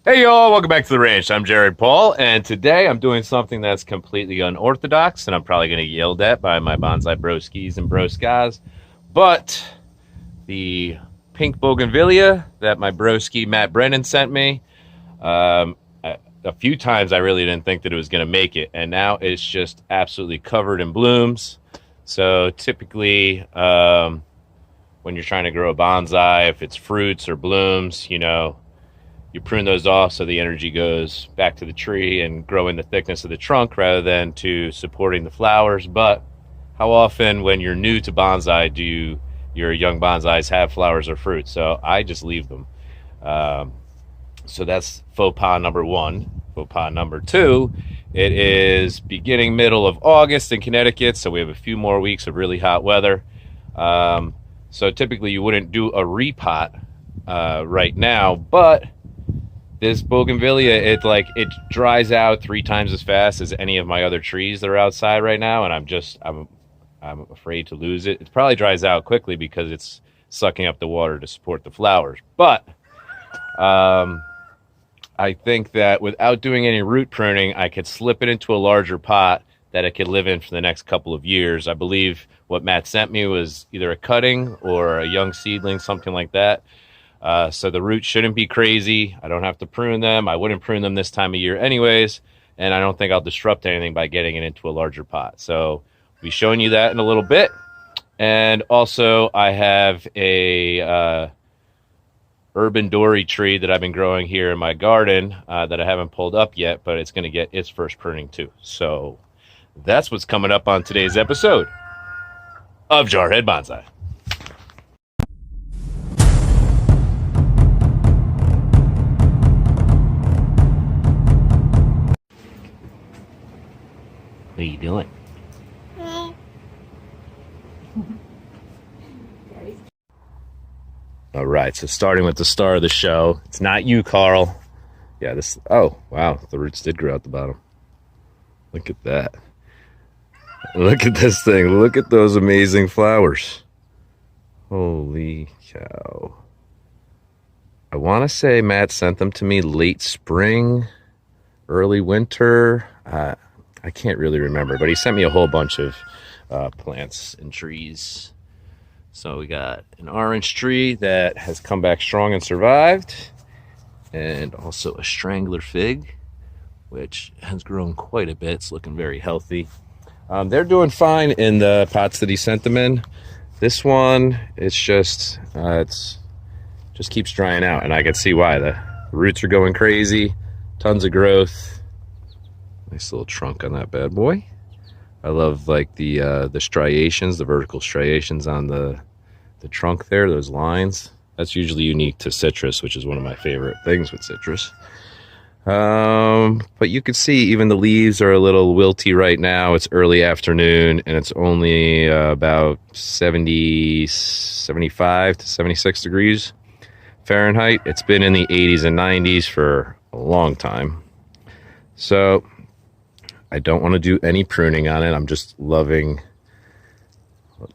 Hey y'all, welcome back to the ranch. I'm Jared Paul, and today I'm doing something that's completely unorthodox, and I'm probably going to get yelled at by my bonsai broskis and broskas. But the pink Bougainvillea that my broski Matt Brennan sent me, a few times I really didn't think that it was going to make it, and now it's just absolutely covered in blooms. So typically, when you're trying to grow a bonsai, if it's fruits or blooms, you prune those off so the energy goes back to the tree and growing the thickness of the trunk rather than to supporting the flowers. But how often when you're new to bonsai do your young bonsais have flowers or fruit? So I just leave them. So that's faux pas number one. Faux pas number two, it is beginning middle of August in Connecticut, so we have a few more weeks of really hot weather. So typically you wouldn't do a repot right now, but this Bougainvillea, it dries out 3 times as fast as any of my other trees that are outside right now, and I'm afraid to lose it. It probably dries out quickly because it's sucking up the water to support the flowers. But I think that without doing any root pruning, I could slip it into a larger pot that it could live in for the next couple of years. I believe what Matt sent me was either a cutting or a young seedling, something like that. So the roots shouldn't be crazy. I don't have to prune them. I wouldn't prune them this time of year anyways. And I don't think I'll disrupt anything by getting it into a larger pot. So I'll be showing you that in a little bit. And also I have a urban dory tree that I've been growing here in my garden that I haven't pulled up yet, but it's going to get its first pruning too. So that's what's coming up on today's episode of Jarhead Bonsai. What are you doing? All right, so starting with the star of the show. It's not you, Carl. Yeah, oh, wow, the roots did grow out the bottom. Look at that. Look at this thing. Look at those amazing flowers. Holy cow. I want to say Matt sent them to me late spring, early winter. I can't really remember, but he sent me a whole bunch of plants and trees. So we got an orange tree that has come back strong and survived, and also a strangler fig, which has grown quite a bit. It's looking very healthy. They're doing fine in the pots that he sent them in. This one, it's just keeps drying out, and I can see why. The roots are going crazy, tons of growth. Nice little trunk on that bad boy. I love like the striations, the vertical striations on the trunk there, those lines. That's usually unique to citrus, which is one of my favorite things with citrus. But you can see even the leaves are a little wilty right now. It's early afternoon and it's only about 75 to 76 degrees Fahrenheit. It's been in the 80s and 90s for a long time. So I don't want to do any pruning on it. I'm just loving,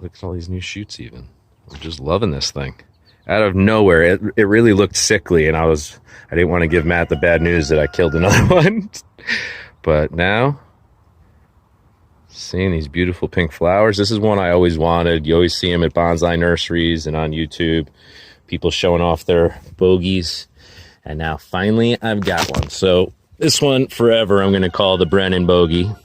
look at all these new shoots even. I'm just loving this thing. Out of nowhere, it really looked sickly, and I didn't want to give Matt the bad news that I killed another one. But now, seeing these beautiful pink flowers, this is one I always wanted. You always see them at bonsai nurseries and on YouTube, people showing off their bogeys. And now finally I've got one. So this one forever I'm going to call the Brennan Bougey.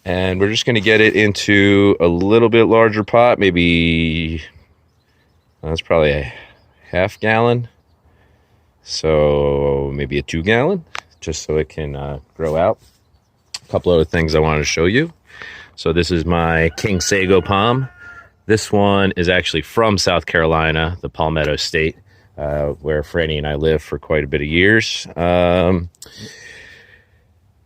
And we're just going to get it into a little bit larger pot, maybe that's probably a half gallon. So maybe a 2 gallon, just so it can grow out. A couple other things I wanted to show you. So this is my King Sago palm. This one is actually from South Carolina, the Palmetto State, where Franny and I lived for quite a bit of years.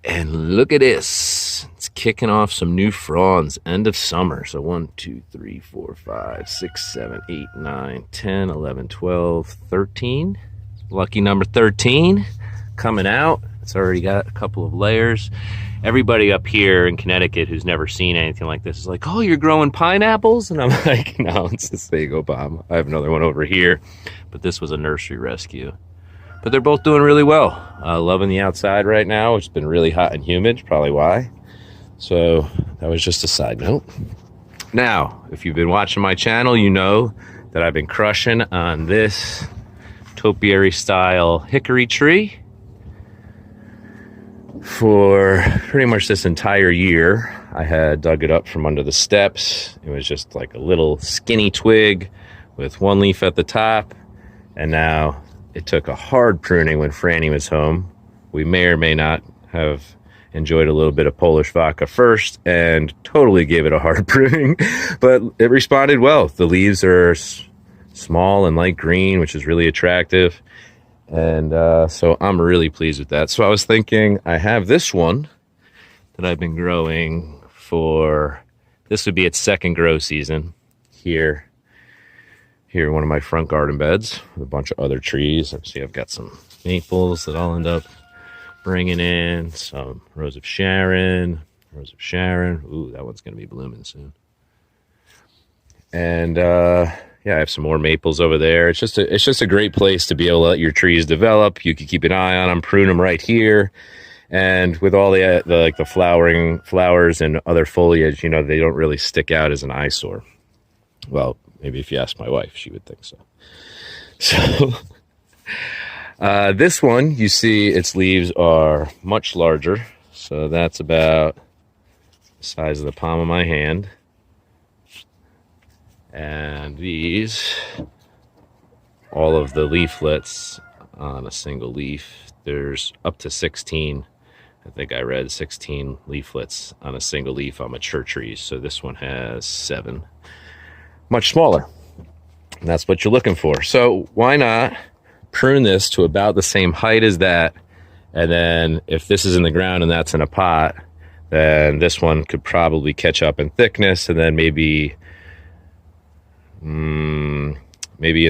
And look at this. It's kicking off some new fronds. End of summer. So 1, 2, 3, 4, 5, 6, 7, 8, 9, 10, 11, 12, 13. Lucky number 13 coming out. It's already got a couple of layers. Everybody up here in Connecticut who's never seen anything like this is like, oh, you're growing pineapples? And I'm like, no, it's a sago palm. I have another one over here, but this was a nursery rescue. but they're both doing really well. Loving the outside right now. It's been really hot and humid, probably why. So that was just a side note. Now, if you've been watching my channel, you know that I've been crushing on this topiary style hickory tree for pretty much this entire year. I had dug it up from under the steps. It was just like a little skinny twig with one leaf at the top, and now it took a hard pruning when Franny was home. We may or may not have enjoyed a little bit of Polish vodka first and totally gave it a hard pruning, but it responded well. The leaves are small and light green, which is really attractive. And so I'm really pleased with that. So I was thinking, I have this one that I've been growing for, this would be its second grow season here in one of my front garden beds with a bunch of other trees. See, I've got some maples that I'll end up bringing in, some Rose of Sharon. Ooh, that one's going to be blooming soon. And yeah, I have some more maples over there. It's just a great place to be able to let your trees develop. You can keep an eye on them, prune them right here. And with all the flowering flowers and other foliage, you know, they don't really stick out as an eyesore. Well, maybe if you ask my wife, she would think so. So this one, you see its leaves are much larger. So that's about the size of the palm of my hand. And these, all of the leaflets on a single leaf, there's up to 16, I think I read 16 leaflets on a single leaf on mature trees. So this one has 7, much smaller. And that's what you're looking for. So why not prune this to about the same height as that? And then if this is in the ground and that's in a pot, then this one could probably catch up in thickness, and then maybe in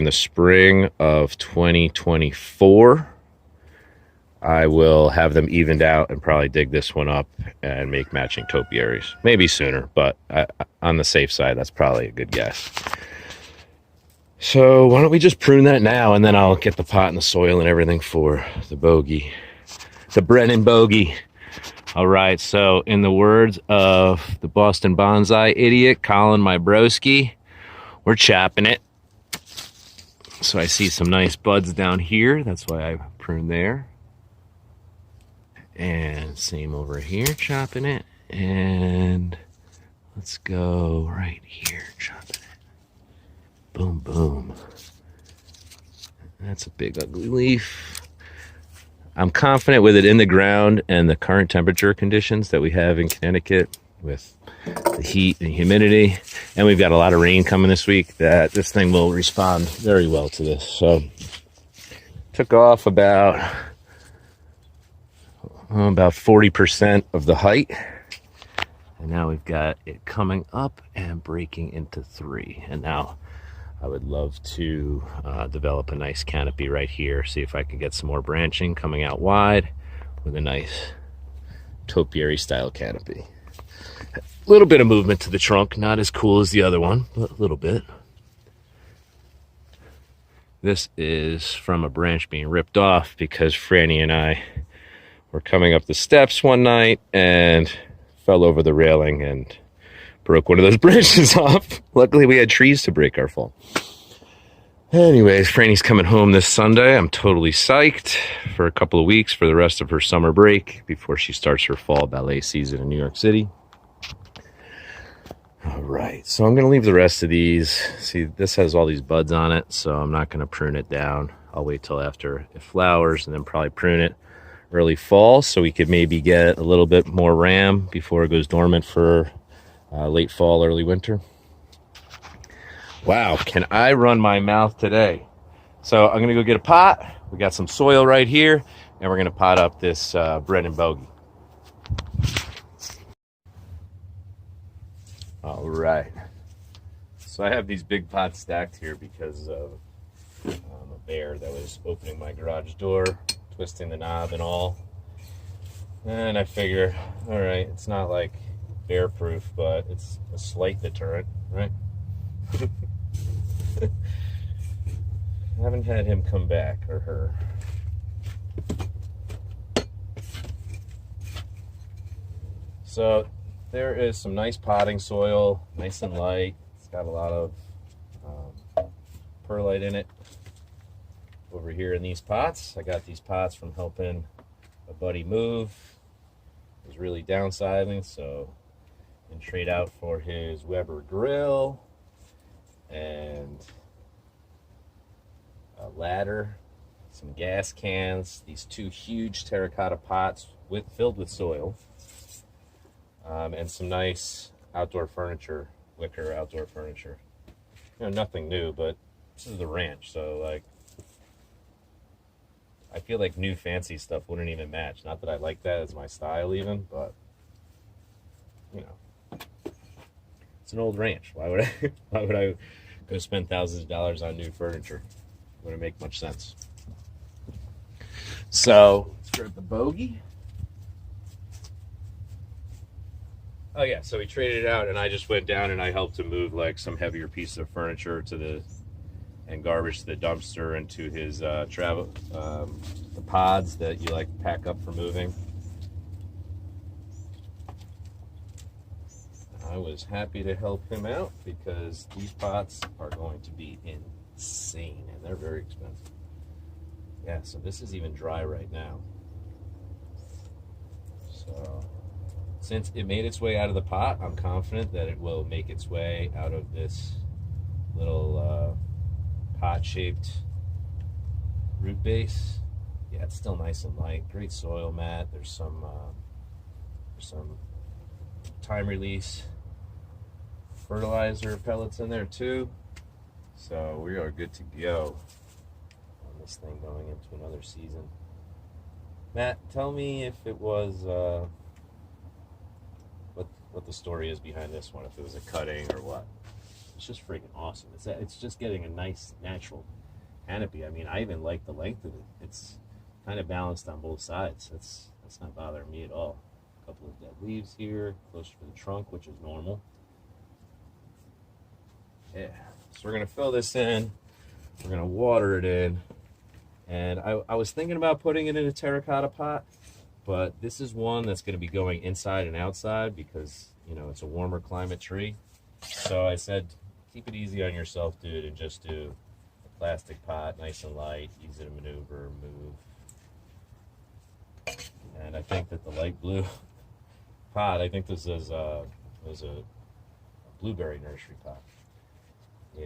the spring of 2024, I will have them evened out and probably dig this one up and make matching topiaries. Maybe sooner, but on the safe side, that's probably a good guess. So why don't we just prune that now, and then I'll get the pot and the soil and everything for the Bougey, the Brennan Bougey. All right, so in the words of the Boston Bonsai idiot, Colin my broski, we're chopping it. So I see some nice buds down here. That's why I pruned there. And same over here, chopping it. And let's go right here, chopping it. Boom, boom. That's a big, ugly leaf. I'm confident with it in the ground and the current temperature conditions that we have in Connecticut with the heat and humidity, and we've got a lot of rain coming this week, that this thing will respond very well to this. So took off about 40% of the height, and now we've got it coming up and breaking into 3. And now I would love to develop a nice canopy right here, see if I can get some more branching coming out wide with a nice topiary style canopy. A little bit of movement to the trunk, not as cool as the other one, but a little bit. This is from a branch being ripped off because Franny and I were coming up the steps one night and fell over the railing and broke one of those branches off. Luckily, we had trees to break our fall. Anyways, Franny's coming home this Sunday. I'm totally psyched for a couple of weeks for the rest of her summer break before she starts her fall ballet season in New York City. All right, so I'm going to leave the rest of these. See, this has all these buds on it, so I'm not going to prune it down. I'll wait till after it flowers and then probably prune it early fall so we could maybe get a little bit more ram before it goes dormant for late fall, early winter. Wow, can I run my mouth today? So I'm going to go get a pot. We got some soil right here, and we're going to pot up this Brennan Bougey. All right. So I have these big pots stacked here because of a bear that was opening my garage door, twisting the knob and all. And I figure, all right, it's not like bear proof, but it's a slight deterrent, right? I haven't had him come back, or her. So there is some nice potting soil, nice and light. It's got a lot of perlite in it. Over here in these pots, I got these pots from helping a buddy move. He was really downsizing, so and trade out for his Weber grill and a ladder, some gas cans, these two huge terracotta pots filled with soil, and some nice outdoor furniture, wicker outdoor furniture. You know, nothing new, but this is the ranch, so like I feel like new fancy stuff wouldn't even match. Not that I like that as my style even, but you know, it's an old ranch. Why would I go spend thousands of dollars on new furniture? Wouldn't make much sense. So let's grab the Bougey. Oh yeah, so we traded it out, and I just went down and I helped him move like some heavier pieces of furniture and garbage to the dumpster and to his the pods that you like pack up for moving. I was happy to help him out because these pots are going to be insane and they're very expensive. Yeah, so this is even dry right now. So since it made its way out of the pot, I'm confident that it will make its way out of this little pot-shaped root base. Yeah, it's still nice and light. Great soil mat. There's some time release fertilizer pellets in there too. So we are good to go on this thing going into another season. Matt, tell me if it was what the story is behind this one. If it was a cutting or what. It's just freaking awesome. It's just getting a nice natural canopy. I mean, I even like the length of it. It's kind of balanced on both sides. That's not bothering me at all. A couple of dead leaves here, closer to the trunk, which is normal. Yeah, so we're gonna fill this in. We're gonna water it in. And I was thinking about putting it in a terracotta pot, but this is one that's gonna be going inside and outside because, you know, it's a warmer climate tree. So I said, keep it easy on yourself, dude, and just do a plastic pot, nice and light, easy to maneuver, move. And I think that the light blue pot, I think this is was a blueberry nursery pot. I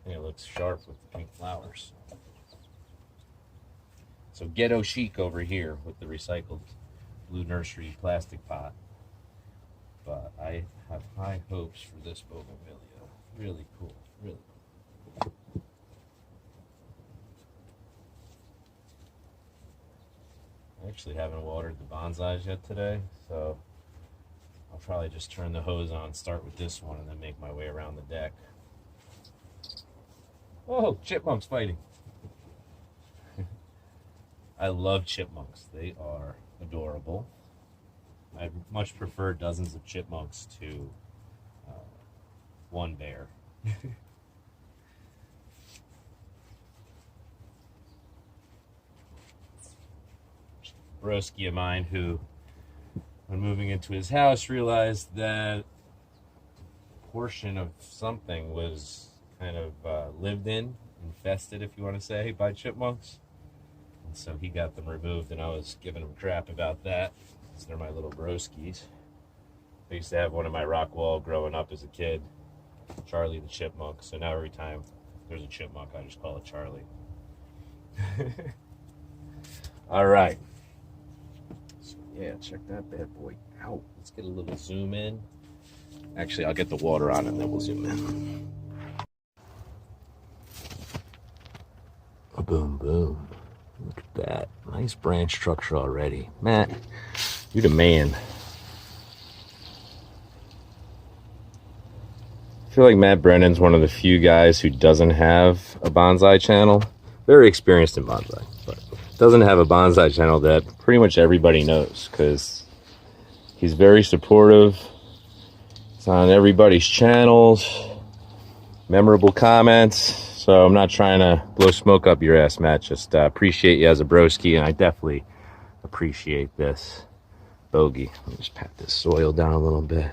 think it looks sharp with the pink flowers. So ghetto chic over here with the recycled blue nursery plastic pot. But I have high hopes for this Bougainvillea. Really cool, really cool. I actually haven't watered the bonsais yet today, so I'll probably just turn the hose on, start with this one, and then make my way around the deck. Oh, chipmunks fighting. I love chipmunks. They are adorable. I much prefer dozens of chipmunks to one bear. Broski of mine who, when moving into his house, realized that a portion of something was kind of lived in, infested, if you want to say, by chipmunks. And so he got them removed, and I was giving him crap about that. So they're my little broskies. I used to have one in my rock wall growing up as a kid, Charlie the chipmunk. So now every time there's a chipmunk, I just call it Charlie. All right. So yeah, check that bad boy out. Let's get a little zoom in. Actually, I'll get the water on and then we'll zoom in. Boom, boom. Look at that. Nice branch structure already. Matt, you're the man. I feel like Matt Brennan's one of the few guys who doesn't have a bonsai channel. Very experienced in bonsai, but doesn't have a bonsai channel that pretty much everybody knows because he's very supportive. It's on everybody's channels. Memorable comments. So I'm not trying to blow smoke up your ass, Matt. Just appreciate you as a broski, and I definitely appreciate this bogey. Let me just pat this soil down a little bit.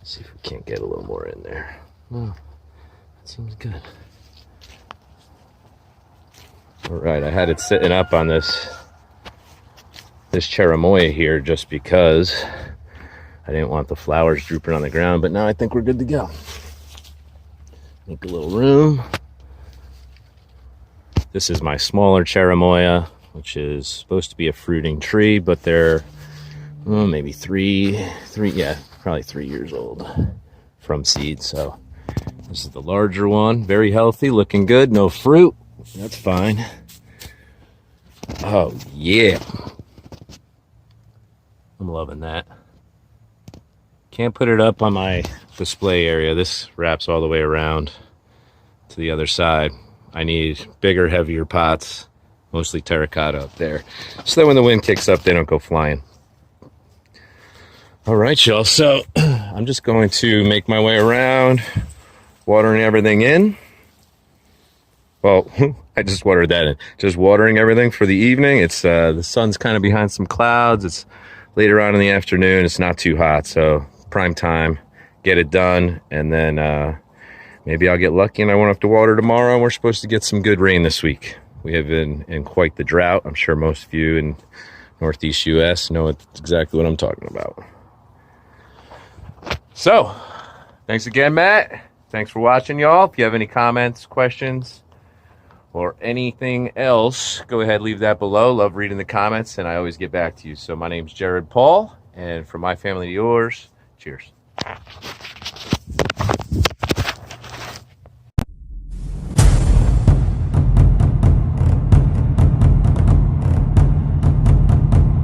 See if we can't get a little more in there. Well, that seems good. All right, I had it sitting up on this cherimoya here just because I didn't want the flowers drooping on the ground, but now I think we're good to go. Make a little room. This is my smaller cherimoya, which is supposed to be a fruiting tree, but they're maybe probably 3 years old from seed. So this is the larger one, very healthy, looking good, no fruit. That's fine. Oh yeah, I'm loving that. Can't put it up on my display area. This wraps all the way around to the other side. I need bigger, heavier pots, mostly terracotta up there, so that when the wind kicks up, they don't go flying. All right, y'all. So I'm just going to make my way around, watering everything in. Well, I just watered that in. Just watering everything for the evening. It's the sun's kind of behind some clouds. It's later on in the afternoon. It's not too hot, so prime time. Get it done, and then maybe I'll get lucky and I won't have to water tomorrow. And we're supposed to get some good rain this week. We have been in quite the drought. I'm sure most of you in Northeast US know exactly what I'm talking about. So, thanks again, Matt. Thanks for watching, y'all. If you have any comments, questions, or anything else, go ahead, leave that below. Love reading the comments, and I always get back to you. So my name's Jared Paul, and from my family to yours, cheers.